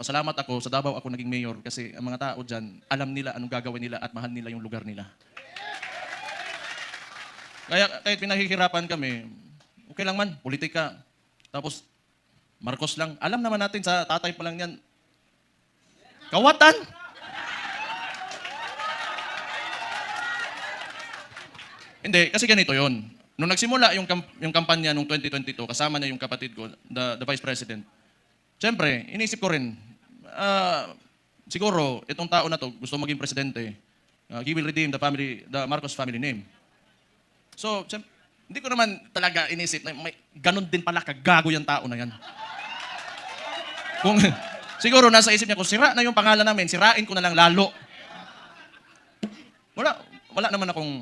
pasalamat ako, sa Davao ako naging mayor kasi ang mga tao dyan, alam nila anong gagawin nila at mahal nila yung lugar nila. Kaya kahit pinahihirapan kami, okay lang man, politika. Tapos, Marcos lang. Alam naman natin sa tatay pa lang yan, kawatan! Hindi, kasi ganito yon. Nung nagsimula yung kampanya nung 2022, kasama niya yung kapatid ko, the Vice President, siyempre, inisip ko rin, siguro, itong tao na to, gusto maging presidente, he will redeem the Marcos family name. So, hindi ko naman talaga inisip na may ganun din pala kagago yung tao na yan. Kung siguro nasa isip niya, kung sira na yung pangalan namin, sirain ko na lang lalo. Wala naman akong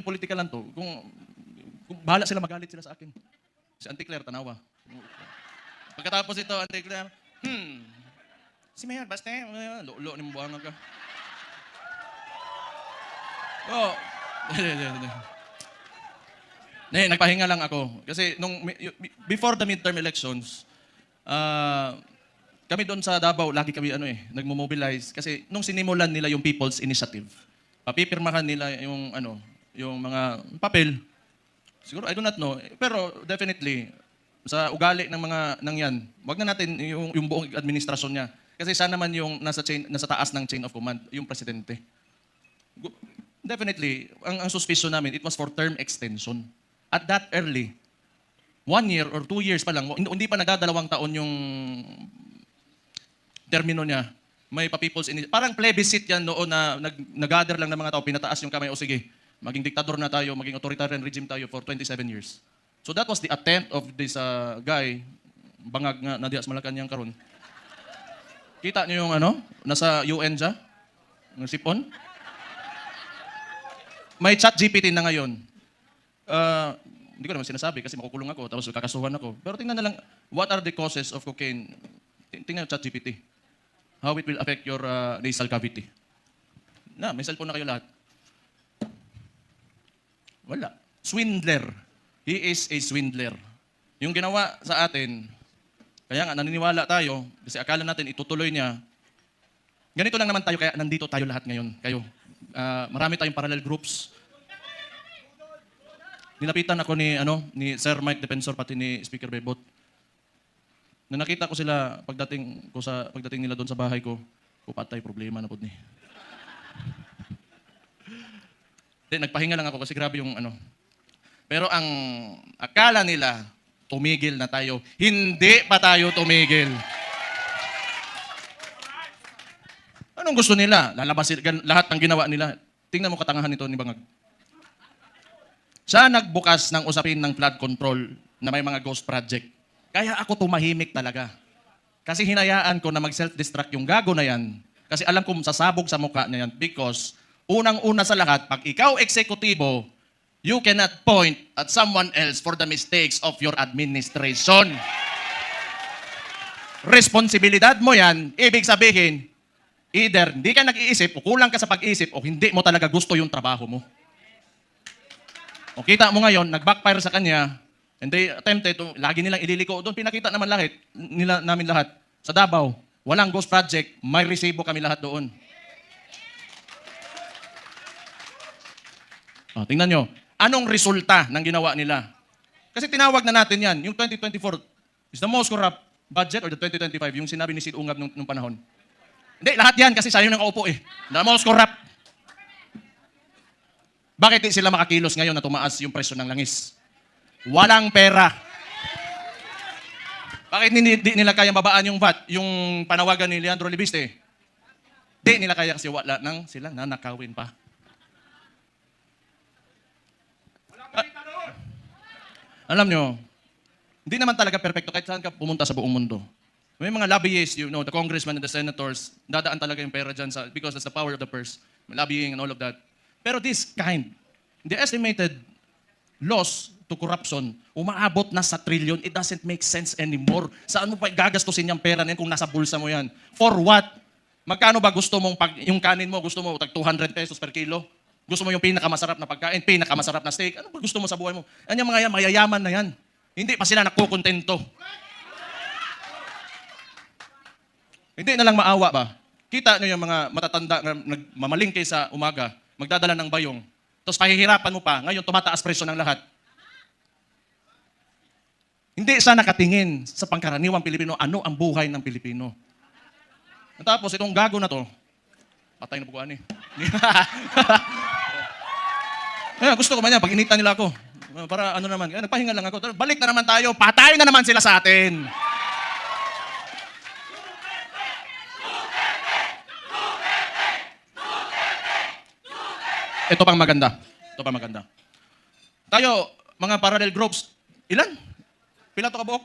politika lang to. Kung bahala sila, magalit sila sa akin. Si Auntie Claire, tanawa. Pagkatapos ito, Auntie Claire, si Mayor, basta, lo ni mo buwangan ka. Oh, nagpahinga lang ako. Kasi before the midterm elections, kami doon sa Davao, lagi kami nagmo-mobilize. Kasi nung sinimulan nila yung People's Initiative, papipirmahan nila yung mga papel. Siguro, I do not know. Pero definitely, sa ugali ng mga yan, wag na natin yung buong administrasyon niya. Kasi sana man yung nasa taas ng chain of command, yung presidente. Definitely, ang suspicion namin, it was for term extension. At that early, 1 year or 2 years pa lang, hindi pa nagdadalawang taon yung termino niya. May pa-people's initiative. Parang plebiscite yan noon na nag-gather lang ng mga tao, pinataas yung kamay, o sige, maging diktador na tayo, maging authoritarian regime tayo for 27 years. So that was the attempt of this guy, bangag nga na dias Malacanang karon. Kita niyo yung nasa UN siya, ng sipon. May chat GPT na ngayon. Hindi ko naman sinasabi kasi makukulong ako, tapos kakasuhan ako. Pero tingnan na lang, what are the causes of cocaine? Tingnan yung chat GPT. How it will affect your nasal cavity. May cellphone na kayo lahat. Wala. Swindler. He is a swindler. Yung ginawa sa atin, kaya nga naniniwala tayo, kasi akala natin itutuloy niya. Ganito lang naman tayo, kaya nandito tayo lahat ngayon. Kayo. Marami tayong parallel groups. Nilapitan ako ni Sir Mike Defensor, pati ni Speaker Bebot. Na nakita ko sila pagdating nila doon sa bahay ko, patay problema na po ni. Nagpahinga lang ako kasi grabe yung Pero ang akala nila, tumigil na tayo. Hindi pa tayo tumigil. Anong gusto nila? Lalabas lahat ng ginawa nila. Tingnan mo katangahan nito ni Bangag. Siya nagbukas ng usapin ng flood control na may mga ghost project. Kaya ako tumahimik talaga. Kasi hinayaan ko na mag-self-destruct yung gago na yan. Kasi alam ko sasabog sa mukha na yan. Because unang-una sa lahat, pag ikaw eksekutibo, you cannot point at someone else for the mistakes of your administration. Responsibilidad mo yan, ibig sabihin, either hindi ka nag-iisip o kulang ka sa pag-isip o hindi mo talaga gusto yung trabaho mo. O kita mo ngayon, nag-backfire sa kanya, and they attempted to, lagi nilang ililiko. Doon pinakita naman namin lahat. Sa Davao, walang ghost project, may resibo kami lahat doon. Tingnan nyo, anong resulta ng ginawa nila? Kasi tinawag na natin yan, yung 2024 is the most corrupt budget or the 2025, yung sinabi ni Sid Ungab nung panahon. Hindi, lahat yan kasi sayo nang kaupo eh. The most corrupt. Bakit di sila makakilos ngayon na tumaas yung presyo ng langis? Walang pera. Bakit di nila kaya babaan yung VAT, yung panawagan ni Leandro Libiste? Di nila kaya kasi wala nang sila nanakawin pa. Alam nyo, hindi naman talaga perfecto kahit saan ka pumunta sa buong mundo. May mga lobbyists, the congressmen and the senators, dadaan talaga yung pera dyan because that's the power of the purse, lobbying and all of that. Pero this kind, the estimated loss to corruption, umaabot na sa trillion. It doesn't make sense anymore. Saan mo pa gagastusin yung pera na yan kung nasa bulsa mo yan? For what? Magkano ba gusto mong, yung kanin mo, gusto mo tag 200 pesos per kilo? Gusto mo yung pinakamasarap na pagkain, pinakamasarap na steak? Ano ba gusto mo sa buhay mo? Yan yung mga yan, mayayaman na yan. Hindi pa sila nakukontento. Hindi na lang maawa ba? Kita nyo yung mga matatanda na nagmamalingkay sa umaga, magdadala ng bayong, tapos pahihirapan mo pa, ngayon tumataas presyo ng lahat. Hindi siya nakatingin sa pangkaraniwang Pilipino, ano ang buhay ng Pilipino. At tapos itong gago na to, patay na bukuan eh. Gusto ko man yan, pag initan nila ako, para ano naman, nagpahinga lang ako, balik na naman tayo, patay na naman sila sa atin. Ito pang maganda. Ito pang maganda. Tayo, mga parallel groups, ilan? Pila to kabuok?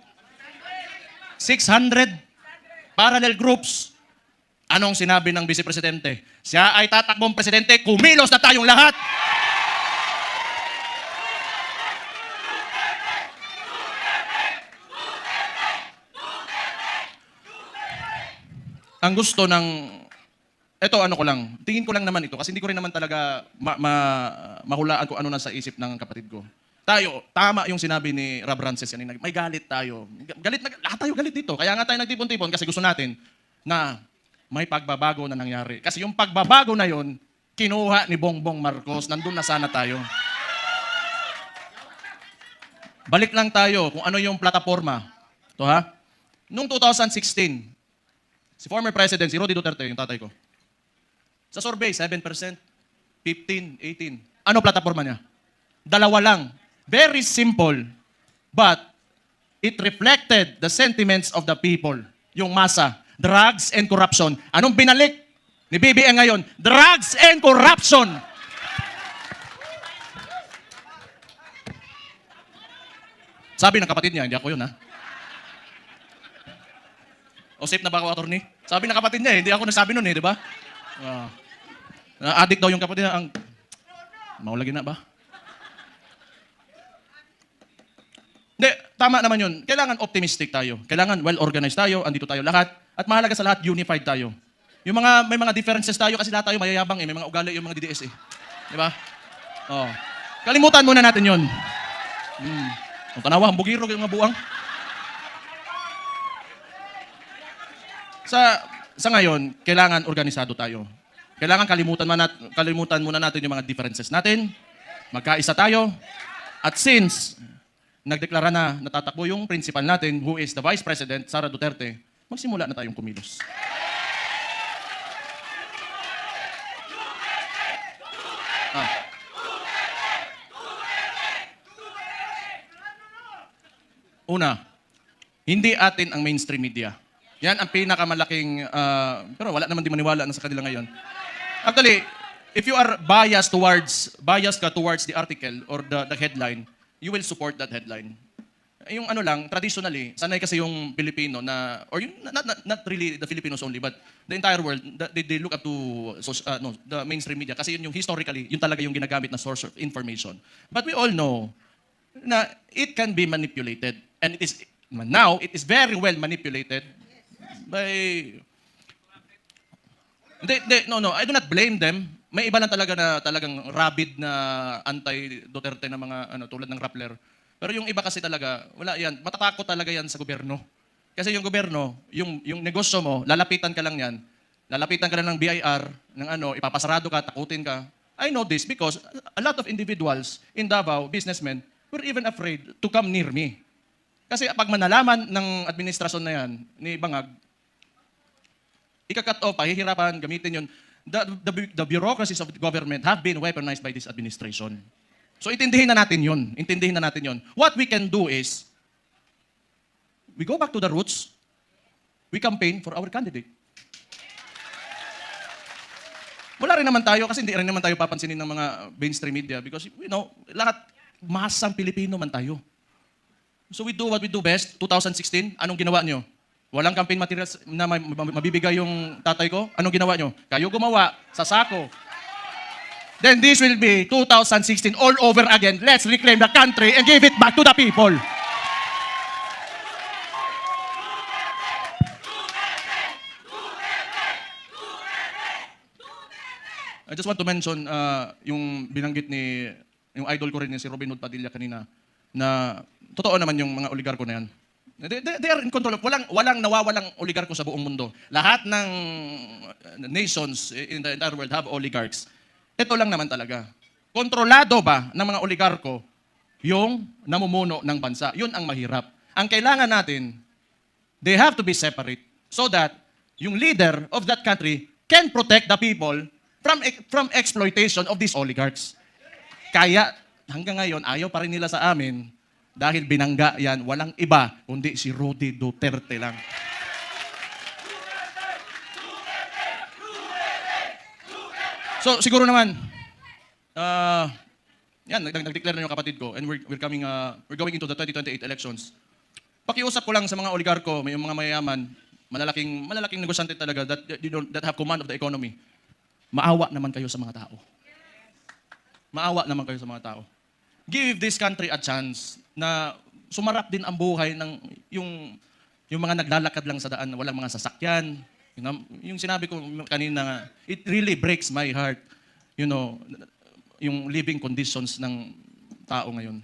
600 parallel groups. Anong sinabi ng Vice Presidente? Siya ay tatakbong presidente, kumilos na tayong lahat. Ang gusto ng ito, ano ko lang, tingin ko lang naman ito kasi hindi ko rin naman talaga mahulaan kung ano nasa isip ng kapatid ko. Tayo, tama yung sinabi ni Rob Rances kanina, may galit tayo. Galit na, lahat tayo galit dito. Kaya nga tayo nagtipon-tipon kasi gusto natin na may pagbabago na nangyari. Kasi yung pagbabago na yon, kinuha ni Bongbong Marcos, nandun na sana tayo. Balik lang tayo kung ano yung plataforma. Ito ha. Noong 2016, si former President, si Roddy Duterte, yung tatay ko, sa survey, 7%, 15, 18. Ano plataforma niya? Dalawa lang. Very simple. But it reflected the sentiments of the people. Yung masa. Drugs and corruption. Anong binalik ni BBM ngayon? Drugs and corruption. Sabi ng kapatid niya, hindi ako yun ha. O safe na ba ako, attorney? Sabi ng kapatid niya, hindi ako nasabi nun eh, di ba? Addict daw yung kapatid niya. Maulagi na ba? Hindi, tama naman yun. Kailangan optimistic tayo. Kailangan well-organized tayo. Andito tayo lahat. At mahalaga sa lahat, unified tayo. May mga differences tayo kasi lahat tayo mayayabang eh. May mga ugali yung mga DDS eh. Di ba? Oh. Kalimutan muna natin yun. Ang tanawa, ang bugiro yung mga buwang. Sa ngayon, kailangan organisado tayo. Kailangan kalimutan muna natin yung mga differences natin. Magkaisa tayo. At since nagdeklara na natatakbo yung principal natin, who is the Vice President, Sara Duterte, magsimula na tayong kumilos. Una, hindi atin ang mainstream media. Yan ang pinakamalaking, pero wala naman di maniwala na sa kanila ngayon. Actually, if you are biased ka towards the article or the headline, you will support that headline. Yung ano lang, traditionally, sanay kasi yung Pilipino na, or yung, not really the Filipinos only, but the entire world, they look up to the mainstream media kasi yun yung historically, yun talaga yung ginagamit na source of information. But we all know na it can be manipulated. And it is very well manipulated by... No, I do not blame them. May iba lang talaga na talagang rabid na anti-Duterte na mga tulad ng Rappler. Pero yung iba kasi talaga, wala yan. Matatakot talaga yan sa gobyerno. Kasi yung gobyerno, yung negosyo mo, lalapitan ka lang yan. Lalapitan ka lang ng BIR, ng ipapasarado ka, takutin ka. I know this because a lot of individuals in Davao, businessmen, were even afraid to come near me. Kasi pag manalaman ng administrasyon na yan, ni Bangag, ika-cut off, pahihirapan, gamitin yun. The bureaucracies of the government have been weaponized by this administration. So intindihin na natin yun. Intindihin na natin yun. What we can do is, we go back to the roots, we campaign for our candidate. Wala rin naman tayo, kasi hindi rin naman tayo papansinin ng mga mainstream media because, lahat, masang Pilipino man tayo. So we do what we do best. 2016, anong ginawa nyo? Walang campaign materials na mabibigay yung tatay ko. Anong ginawa nyo? Kayo gumawa sa sako. Then this will be 2016 all over again. Let's reclaim the country and give it back to the people. I just want to mention yung binanggit yung idol ko rin si Robin Hood Padilla kanina na totoo naman yung mga oligarko na yan. They are in control. Walang nawawalang oligarko sa buong mundo. Lahat ng nations in the entire world have oligarchs. Ito lang naman talaga. Kontrolado ba ng mga oligarko yung namumuno ng bansa? Yun ang mahirap. Ang kailangan natin, they have to be separate so that yung leader of that country can protect the people from exploitation of these oligarchs. Kaya hanggang ngayon, ayaw pa rin nila sa amin dahil binangga yan, walang iba kundi si Rudy Duterte lang. So siguro naman, yan, nag-declare na yung kapatid ko and we're going into the 2028 elections. Pakiusap ko lang sa mga oligarko, may mga mayayaman, malalaking negosyante talaga that have command of the economy. Maawa naman kayo sa mga tao. Maawa naman kayo sa mga tao. Give this country a chance na sumarap din ang buhay ng yung mga naglalakad lang sa daan na walang mga sasakyan. Yung sinabi ko kanina, it really breaks my heart, yung living conditions ng tao ngayon.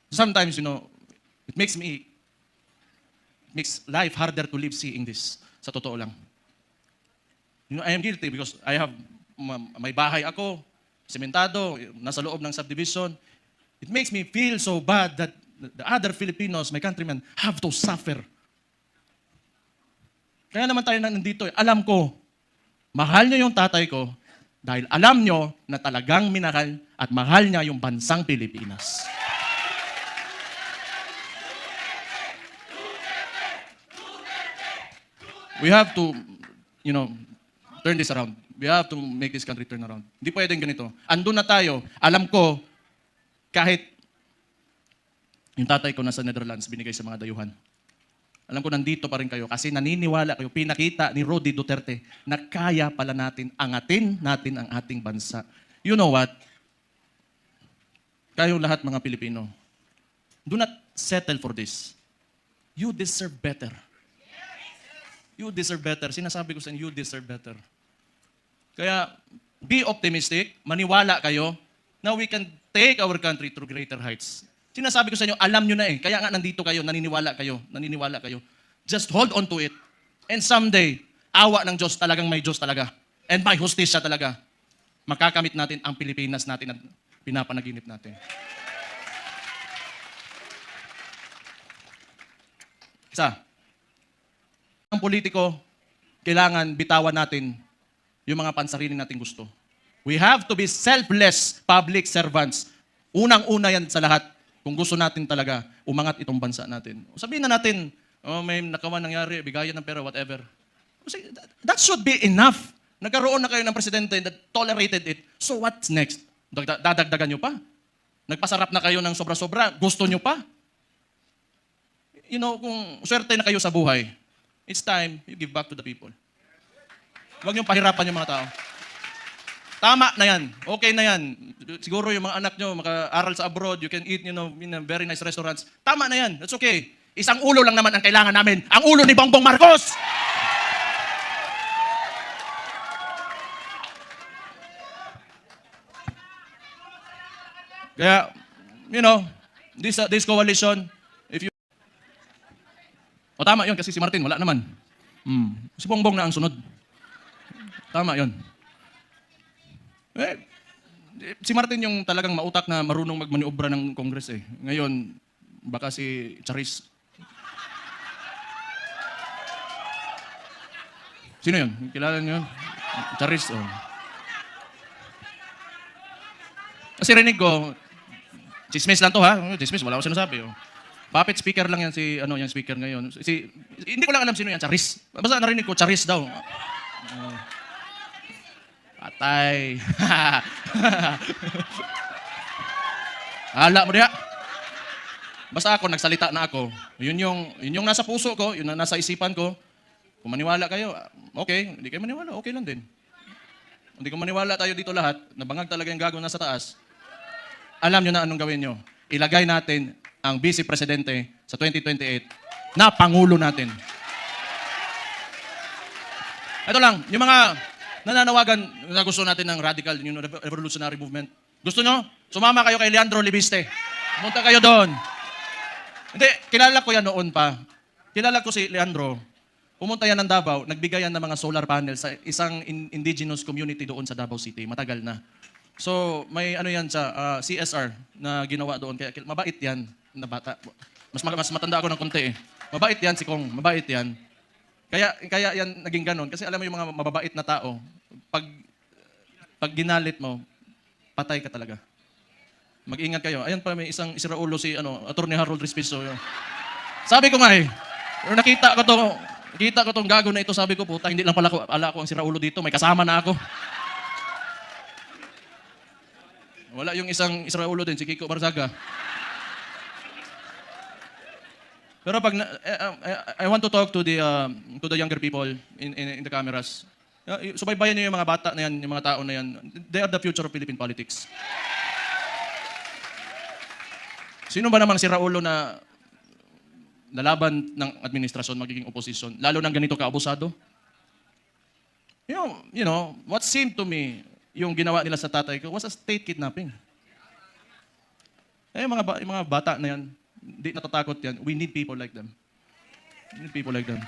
Sometimes, it makes life harder to live seeing this. Sa totoo lang. I am guilty because I have, may bahay ako, sementado, nasa loob ng subdivision. It makes me feel so bad that the other Filipinos, my countrymen, have to suffer. Kaya naman tayo nandito. Alam ko, mahal niyo yung tatay ko dahil alam niyo na talagang minahal at mahal niya yung bansang Pilipinas. We have to, turn this around. We have to make this country turn around. Hindi pwedeng ganito. Andun na tayo. Alam ko, kahit yung tatay ko nasa Netherlands, binigay sa mga dayuhan. Alam ko nandito pa rin kayo kasi naniniwala kayo, pinakita ni Rudy Duterte na kaya pala natin angatin natin ang ating bansa. You know what? Kayong lahat mga Pilipino, do not settle for this. You deserve better. You deserve better. Sinasabi ko sa inyo, you deserve better. Kaya, be optimistic, maniwala kayo na we can take our country to greater heights. Sinasabi ko sa inyo, alam nyo na eh. Kaya nga nandito kayo, naniniwala kayo. Just hold on to it. And someday, awa ng Diyos, talagang may Diyos talaga. And may hustisya talaga. Makakamit natin ang Pilipinas natin at pinapanaginip natin. Isa, ang politiko, kailangan bitawan natin yung mga pansarili nating gusto. We have to be selfless public servants. Unang-una yan sa lahat. Kung gusto natin talaga umangat itong bansa natin. Sabihin na natin, may nakawan nangyari, bigayan ng pera, whatever. That should be enough. Nagkaroon na kayo ng presidente that tolerated it. So what's next? Dadagdagan nyo pa? Nagpasarap na kayo ng sobra-sobra, gusto nyo pa? Kung swerte na kayo sa buhay, it's time you give back to the people. Huwag nyo pahirapan yung mga tao. Tama na yan. Okay na yan. Siguro yung mga anak nyo maka-aral sa abroad, you can eat, in very nice restaurants. Tama na yan. That's okay. Isang ulo lang naman ang kailangan namin. Ang ulo ni Bongbong Marcos! Kaya, this coalition, if you... Tama yun kasi si Martin, wala naman. Si Bongbong na ang sunod. Tama yun. Si Martin yung talagang mautak na marunong magmaniobra ng Congress eh. Ngayon, baka si Charis. Sino yun? Kilala niyo yun? Charis. Oh. Kasi rinig ko, chismis lang to ha. Chismis, wala ko sinasabi. Oh. Puppet speaker lang yan yung speaker ngayon. Hindi ko lang alam sino yan, Charis. Basta narinig ko, Charis daw. Patay. Hala mo diha. Basta ako, nagsalita na ako. Yun yung nasa puso ko, yun ang nasa isipan ko. Kung maniwala kayo, okay. Hindi kayo maniwala, okay lang din. Hindi ko maniwala tayo dito lahat, nabangag talaga yung gagawin nasa taas. Alam nyo na anong gawin nyo. Ilagay natin ang Vice Presidente sa 2028 na Pangulo natin. Ito lang, yung mga nananawagan na gusto natin ng radical, revolutionary movement. Gusto nyo? Sumama kayo kay Leandro Libiste. Pumunta kayo doon. Hindi, kilala ko yan noon pa. Kilala ko si Leandro. Pumunta yan ng Davao, nagbigay yan ng mga solar panels sa isang indigenous community doon sa Davao City. Matagal na. So, may ano yan sa CSR na ginawa doon. Kaya mabait yan na bata. Mas matanda ako ng konti eh. Mabait yan si Kong. Mabait yan. Kaya yan naging ganon. Kasi alam mo yung mga mababait na tao, pag ginalit mo, patay ka talaga. Mag-ingat kayo. Ayan pa, may isang Israulo si Attorney Harold Respiso. Sabi ko nga eh, nakita ko tong gago na ito, sabi ko, puta, hindi lang pala ala ko ang Siraulo dito, may kasama na ako. Wala yung isang Israulo din, si Kiko Barzaga. Pero pag I want to talk to the younger people in the cameras. Subaybayan niyo yung mga bata na yan, yung mga tao na yan. They are the future of Philippine politics. Sino ba naman si Raulo na lalaban ng administrasyon, magiging oposisyon, lalo ng ganito kaabusado? You know, what seemed to me, yung ginawa nila sa tatay ko, was a state kidnapping. Yung mga bata na yan, hindi natatakot yan. We need people like them. We need people like them.